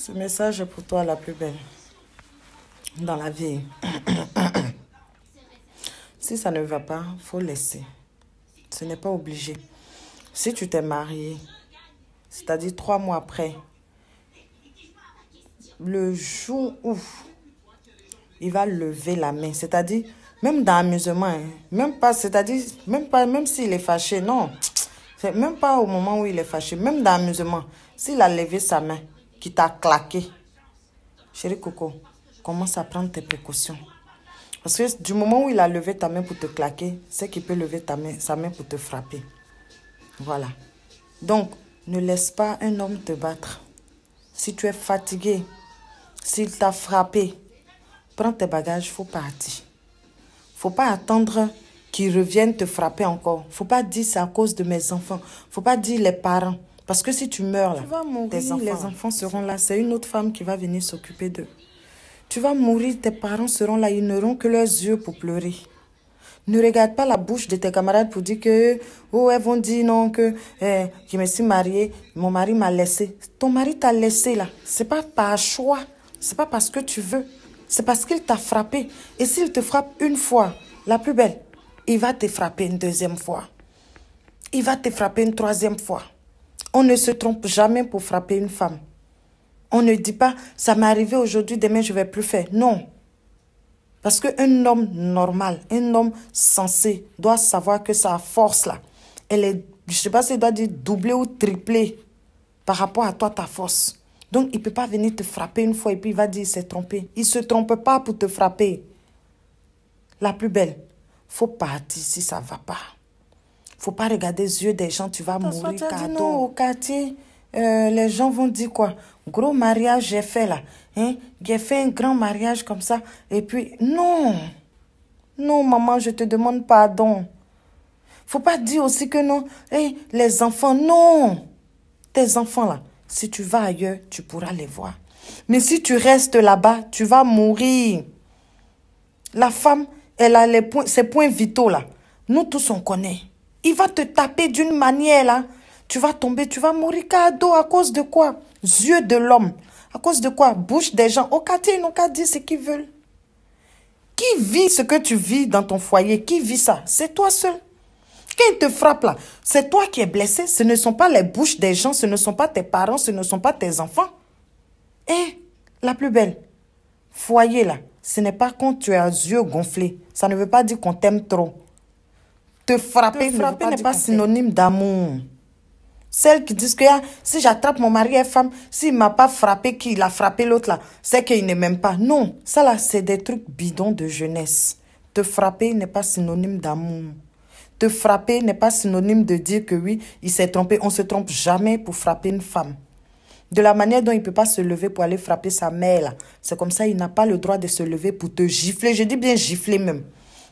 Ce message est pour toi, la plus belle dans la vie. Si ça ne va pas, il faut laisser. Ce n'est pas obligé. Si tu t'es marié, c'est-à-dire 3 mois après, le jour où il va lever la main, c'est-à-dire, même dans l'amusement, hein, même pas, c'est-à-dire, même s'il est fâché, non. C'est même pas au moment où il est fâché, même dans l'amusement, s'il a levé sa main, qui t'a claqué, chérie Coco, commence à prendre tes précautions. Parce que du moment où il a levé ta main pour te claquer, c'est qu'il peut lever sa main pour te frapper. Voilà. Donc, ne laisse pas un homme te battre. Si tu es fatigué, s'il t'a frappé, prends tes bagages, il faut partir. Il ne faut pas attendre qu'il revienne te frapper encore. Il ne faut pas dire c'est à cause de mes enfants. Il ne faut pas dire les parents. Parce que si tu meurs, là, tu vas mourir, les enfants seront là. C'est une autre femme qui va venir s'occuper d'eux. Tu vas mourir, tes parents seront là. Ils n'auront que leurs yeux pour pleurer. Ne regarde pas la bouche de tes camarades pour dire que, oh, elles vont dire non, que je me suis mariée, mon mari m'a laissé. Ton mari t'a laissé là. Ce n'est pas par choix. Ce n'est pas parce que tu veux. C'est parce qu'il t'a frappé. Et s'il te frappe une fois, la plus belle, il va te frapper une deuxième fois. Il va te frapper une troisième fois. On ne se trompe jamais pour frapper une femme. On ne dit pas, ça m'est arrivé aujourd'hui, demain je ne vais plus faire. Non. Parce qu'un homme normal, un homme sensé, doit savoir que sa force là, elle est, je ne sais pas si elle doit dire doublée ou triplée par rapport à toi, ta force. Donc, il ne peut pas venir te frapper une fois et puis il va dire qu'il s'est trompé. Il ne se trompe pas pour te frapper. La plus belle, il faut partir si ça ne va pas. Il ne faut pas regarder les yeux des gens, tu vas mourir. Tu as dit non au quartier, les gens vont dire quoi? Gros mariage j'ai fait là. Hein? J'ai fait un grand mariage comme ça. Et puis, non. Non, maman, je te demande pardon. Il ne faut pas dire aussi que non. Hey, les enfants, non. Tes enfants là, si tu vas ailleurs, tu pourras les voir. Mais si tu restes là-bas, tu vas mourir. La femme, elle a ses points vitaux là. Nous tous, on connaît. Il va te taper d'une manière là. Tu vas tomber, tu vas mourir cadeau. À cause de quoi? Yeux de l'homme. À cause de quoi? Bouche des gens. Au quartier, ils n'ont qu'à dire ce qu'ils veulent. Qui vit ce que tu vis dans ton foyer? Qui vit ça? C'est toi seul. Quand il te frappe là, c'est toi qui es blessé. Ce ne sont pas les bouches des gens, ce ne sont pas tes parents, ce ne sont pas tes enfants. Et la plus belle, foyer là, ce n'est pas quand tu as les yeux gonflés. Ça ne veut pas dire qu'on t'aime trop. Te frapper n'est pas synonyme d'amour. Celles qui disent que si j'attrape mon mari et femme, s'il ne m'a pas frappé, qu'il a frappé l'autre là, c'est qu'il ne m'aime pas. Non, ça là, c'est des trucs bidons de jeunesse. Te frapper n'est pas synonyme d'amour. Te frapper n'est pas synonyme de dire que oui, il s'est trompé. On ne se trompe jamais pour frapper une femme. De la manière dont il ne peut pas se lever pour aller frapper sa mère, c'est comme ça, il n'a pas le droit de se lever pour te gifler. Je dis bien gifler même.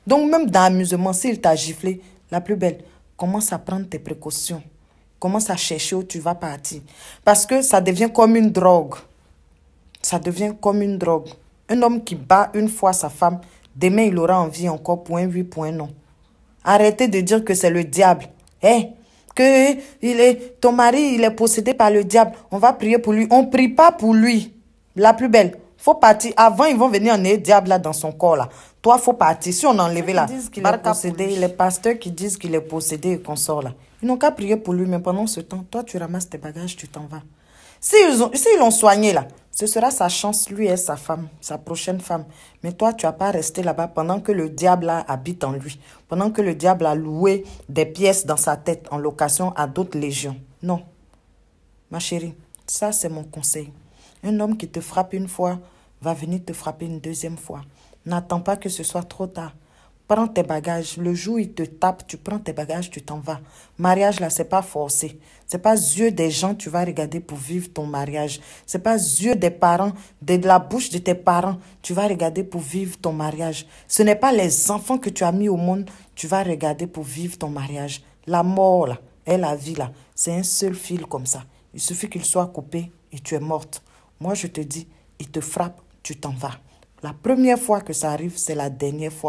Donc même dans l'amusement, s'il t'a giflé, la plus belle, commence à prendre tes précautions. Commence à chercher où tu vas partir. Parce que ça devient comme une drogue. Ça devient comme une drogue. Un homme qui bat une fois sa femme, demain il aura envie encore pour un oui, pour un non. Arrêtez de dire que c'est le diable. Ton mari, il est possédé par le diable. On va prier pour lui. On ne prie pas pour lui. La plus belle. Faut partir. Avant, ils vont venir enlever le diable là dans son corps là. Toi, faut partir. Si on a enlevé là, les pasteurs qui disent qu'il est possédé et qu'on sort là, ils n'ont qu'à prier pour lui. Mais pendant ce temps, toi, tu ramasses tes bagages, tu t'en vas. S'ils l'ont soigné là, ce sera sa chance, lui et sa femme, sa prochaine femme. Mais toi, tu n'as pas resté là-bas pendant que le diable là habite en lui. Pendant que le diable a loué des pièces dans sa tête en location à d'autres légions. Non. Ma chérie, ça c'est mon conseil. Un homme qui te frappe une fois va venir te frapper une deuxième fois. N'attends pas que ce soit trop tard. Prends tes bagages. Le jour où il te tape, tu prends tes bagages, tu t'en vas. Mariage, là, c'est pas forcé. C'est pas yeux des gens tu vas regarder pour vivre ton mariage. C'est pas yeux des parents, de la bouche de tes parents, tu vas regarder pour vivre ton mariage. Ce n'est pas les enfants que tu as mis au monde, tu vas regarder pour vivre ton mariage. La mort, là, et la vie, là, c'est un seul fil comme ça. Il suffit qu'il soit coupé et tu es morte. Moi, je te dis, il te frappe, tu t'en vas. La première fois que ça arrive, c'est la dernière fois.